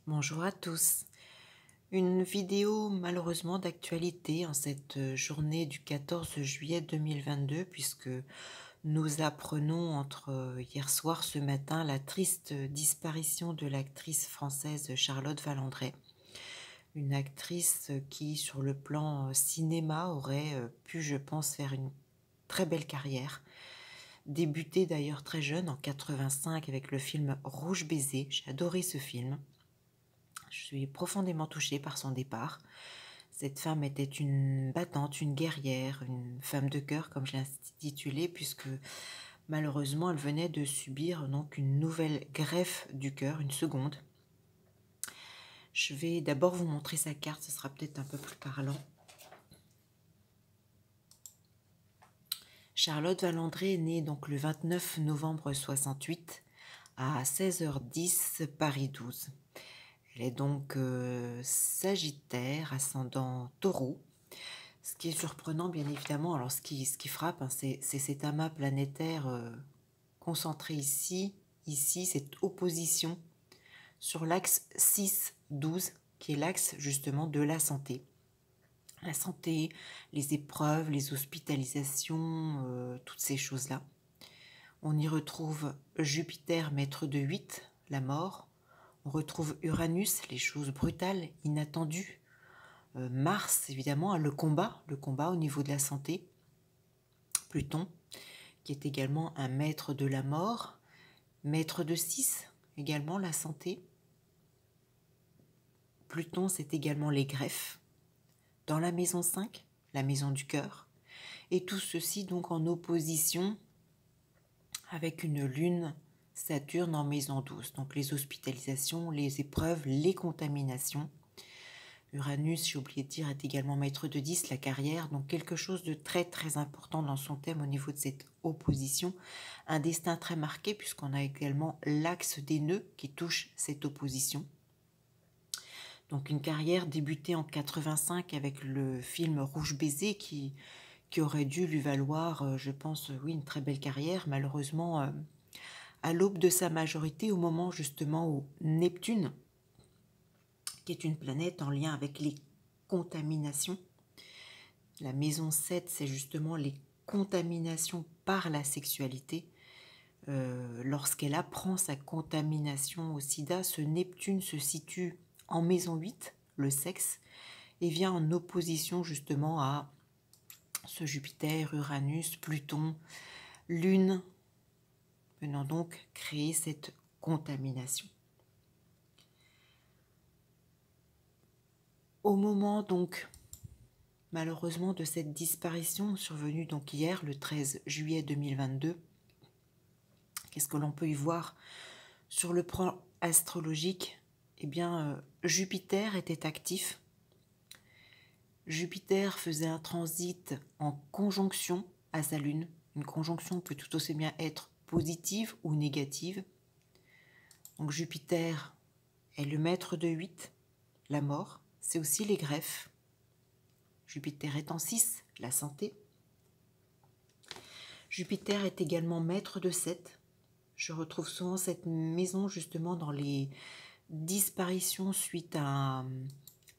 Bonjour à tous. Une vidéo malheureusement d'actualité en cette journée du 14 juillet 2022 puisque nous apprenons entre hier soir ce matin la triste disparition de l'actrice française Charlotte Valandré. Une actrice qui sur le plan cinéma aurait pu, je pense, faire une très belle carrière. Débutée d'ailleurs très jeune en 85 avec le film Rouge Baiser. J'ai adoré ce film. Je suis profondément touchée par son départ. Cette femme était une battante, une guerrière, une femme de cœur, comme je l'ai intitulée, puisque malheureusement, elle venait de subir donc une nouvelle greffe du cœur, une seconde. Je vais d'abord vous montrer sa carte, ce sera peut-être un peu plus parlant. Charlotte Valandré est née donc le 29 novembre 68 à 16h10, Paris 12. Elle est donc Sagittaire, ascendant Taureau. Ce qui est surprenant, bien évidemment, alors ce qui frappe, hein, c'est cet amas planétaire concentré ici, cette opposition sur l'axe 6-12, qui est l'axe justement de la santé. La santé, les épreuves, les hospitalisations, toutes ces choses-là. On y retrouve Jupiter, maître de 8, la mort. On retrouve Uranus, les choses brutales, inattendues. Mars, évidemment, le combat au niveau de la santé. Pluton, qui est également un maître de la mort. Maître de 6, également la santé. Pluton, c'est également les greffes. Dans la maison 5, la maison du cœur. Et tout ceci donc en opposition avec une lune Saturne en maison 12. Donc les hospitalisations, les épreuves, les contaminations. Uranus, j'ai oublié de dire, est également maître de 10, la carrière. Donc quelque chose de très très important dans son thème au niveau de cette opposition. Un destin très marqué puisqu'on a également l'axe des nœuds qui touche cette opposition. Donc une carrière débutée en 85 avec le film Rouge Baiser qui aurait dû lui valoir, je pense, oui, une très belle carrière. Malheureusement, à l'aube de sa majorité, au moment justement où Neptune, qui est une planète en lien avec les contaminations, la maison 7, c'est justement les contaminations par la sexualité. Lorsqu'elle apprend sa contamination au sida, ce Neptune se situe en maison 8, le sexe, et vient en opposition justement à ce Jupiter, Uranus, Pluton, Lune, venant donc créer cette contamination. Au moment donc, malheureusement, de cette disparition survenue donc hier, le 13 juillet 2022, qu'est-ce que l'on peut y voir sur le plan astrologique? Eh bien, Jupiter était actif. Jupiter faisait un transit en conjonction à sa Lune. Une conjonction peut tout aussi bien être positive ou négative. Donc Jupiter est le maître de 8, la mort. C'est aussi les greffes. Jupiter est en 6, la santé. Jupiter est également maître de 7. Je retrouve souvent cette maison justement dans les disparitions suite à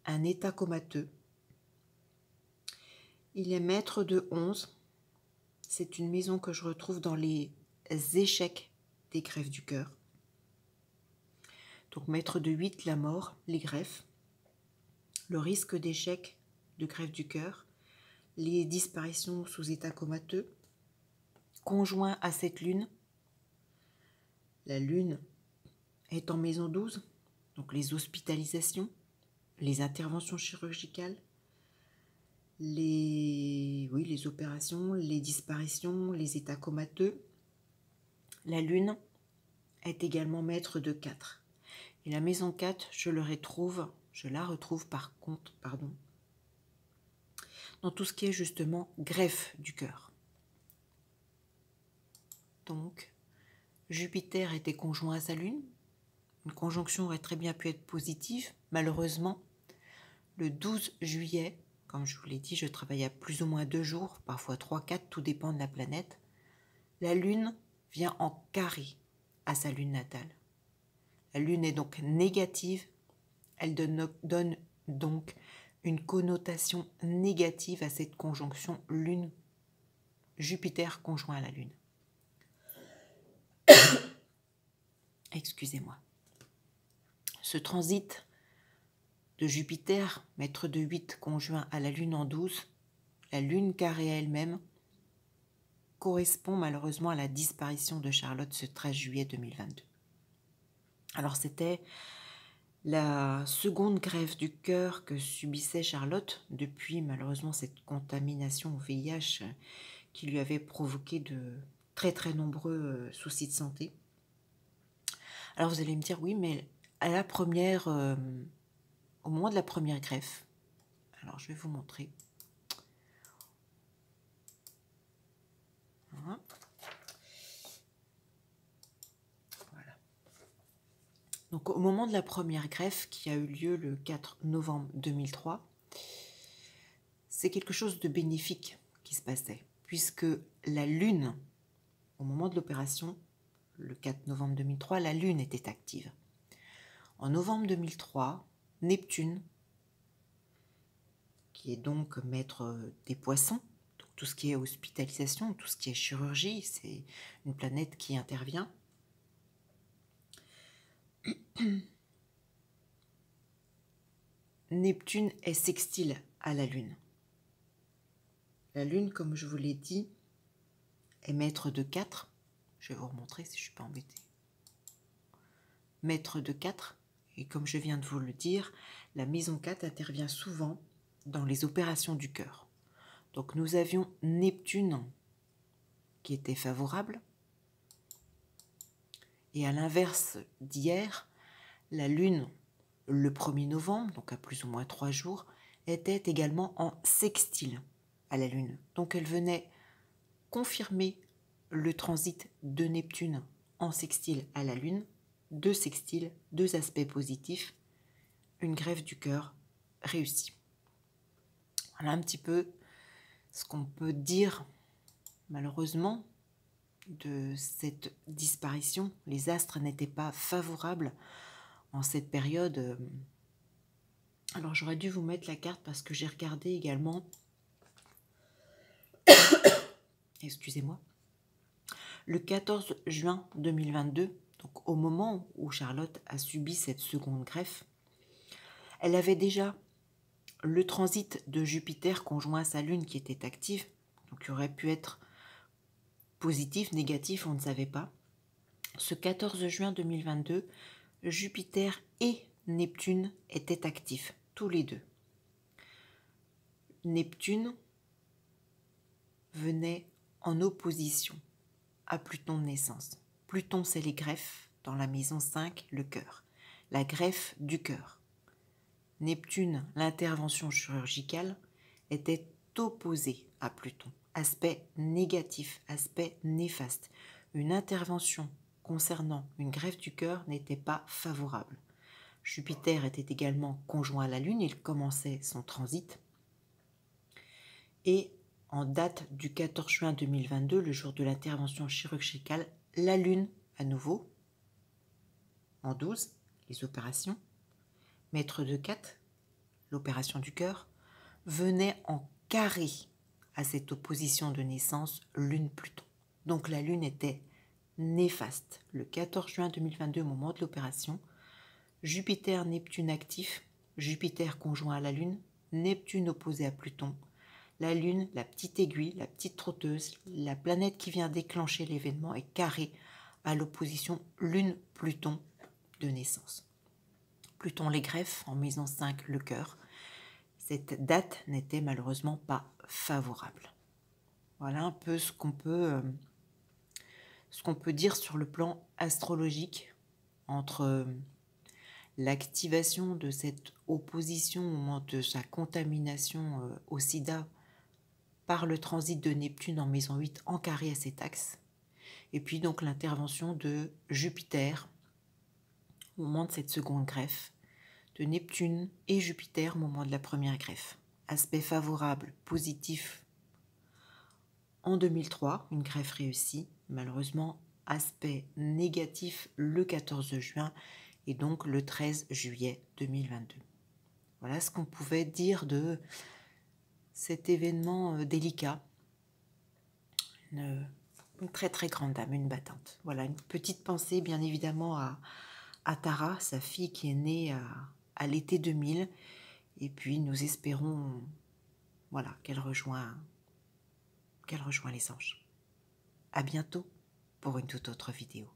un état comateux. Il est maître de 11. C'est une maison que je retrouve dans les échecs des greffes du cœur. Donc maître de 8, la mort, les greffes, le risque d'échec de greffe du cœur, les disparitions sous état comateux, conjoint à cette lune. La lune est en maison 12, donc les hospitalisations, les interventions chirurgicales, les opérations, les disparitions, les états comateux. La lune est également maître de 4. Et la maison 4, je la retrouve par contre, dans tout ce qui est justement greffe du cœur. Donc, Jupiter était conjoint à sa lune. Une conjonction aurait très bien pu être positive. Malheureusement, le 12 juillet, comme je vous l'ai dit, je travaille à plus ou moins 2 jours, parfois 3, 4, tout dépend de la planète. La lune vient en carré à sa lune natale. La lune est donc négative Elle donne donc une connotation négative à cette conjonction Lune-Jupiter conjoint à la Lune. Excusez-moi. Ce transit de Jupiter, maître de 8 conjoint à la Lune en 12, la Lune carrée elle-même, correspond malheureusement à la disparition de Charlotte ce 13 juillet 2022. Alors c'était la seconde greffe du cœur que subissait Charlotte depuis malheureusement cette contamination au VIH qui lui avait provoqué de très très nombreux soucis de santé. Alors vous allez me dire oui, mais à la première, au moment de la première greffe, alors je vais vous montrer. Voilà. Donc au moment de la première greffe qui a eu lieu le 4 novembre 2003, c'est quelque chose de bénéfique qui se passait, puisque la Lune, au moment de l'opération, le 4 novembre 2003, la Lune était active. En novembre 2003, Neptune, qui est donc maître des poissons, donc tout ce qui est hospitalisation, tout ce qui est chirurgie, c'est une planète qui intervient. Neptune est sextile à la Lune. La Lune, comme je vous l'ai dit, est maître de 4. Je vais vous remontrer si je ne suis pas embêtée. Maître de 4. Et comme je viens de vous le dire, la maison 4 intervient souvent dans les opérations du cœur. Donc nous avions Neptune qui était favorable. Et à l'inverse d'hier, la Lune, le 1er novembre, donc à plus ou moins 3 jours, était également en sextile à la Lune. Donc elle venait confirmer le transit de Neptune en sextile à la Lune, 2 sextiles, 2 aspects positifs, une greffe du cœur réussie. Voilà un petit peu ce qu'on peut dire malheureusement de cette disparition. Les astres n'étaient pas favorables en cette période. Alors j'aurais dû vous mettre la carte parce que j'ai regardé également, excusez-moi, le 14 juin 2022, donc au moment où Charlotte a subi cette seconde greffe, elle avait déjà le transit de Jupiter conjoint à sa Lune qui était active, donc il aurait pu être positif, négatif, on ne savait pas. Ce 14 juin 2022, Jupiter et Neptune étaient actifs, tous les deux. Neptune venait en opposition à Pluton de naissance. Pluton, c'est les greffes, dans la maison 5, le cœur. La greffe du cœur. Neptune, l'intervention chirurgicale, était opposée à Pluton. Aspect négatif, aspect néfaste. Une intervention concernant une greffe du cœur n'était pas favorable. Jupiter était également conjoint à la Lune, il commençait son transit. Et en date du 14 juin 2022, le jour de l'intervention chirurgicale, la Lune, à nouveau, en 12, les opérations, maître de 4, l'opération du cœur, venait en carré à cette opposition de naissance Lune-Pluton. Donc la Lune était néfaste. Le 14 juin 2022, au moment de l'opération, Jupiter-Neptune actif, Jupiter conjoint à la Lune, Neptune opposé à Pluton, la Lune, la petite aiguille, la petite trotteuse, la planète qui vient déclencher l'événement est carrée à l'opposition Lune-Pluton de naissance. Pluton les greffes, en maison 5 le cœur. Cette date n'était malheureusement pas favorable. Voilà un peu ce qu'on peut dire sur le plan astrologique entre l'activation de cette opposition au moment de sa contamination au sida par le transit de Neptune en maison 8 en carré à cet axe, et puis donc l'intervention de Jupiter au moment de cette seconde greffe, de Neptune et Jupiter au moment de la première greffe. Aspect favorable, positif en 2003, une greffe réussie. Malheureusement, aspect négatif le 14 juin et donc le 13 juillet 2022. Voilà ce qu'on pouvait dire de cet événement délicat. Une très très grande dame, une battante. Voilà, une petite pensée bien évidemment à Tara, sa fille qui est née à l'été 2000. Et puis nous espérons voilà, qu'elle rejoint les anges. À bientôt pour une toute autre vidéo.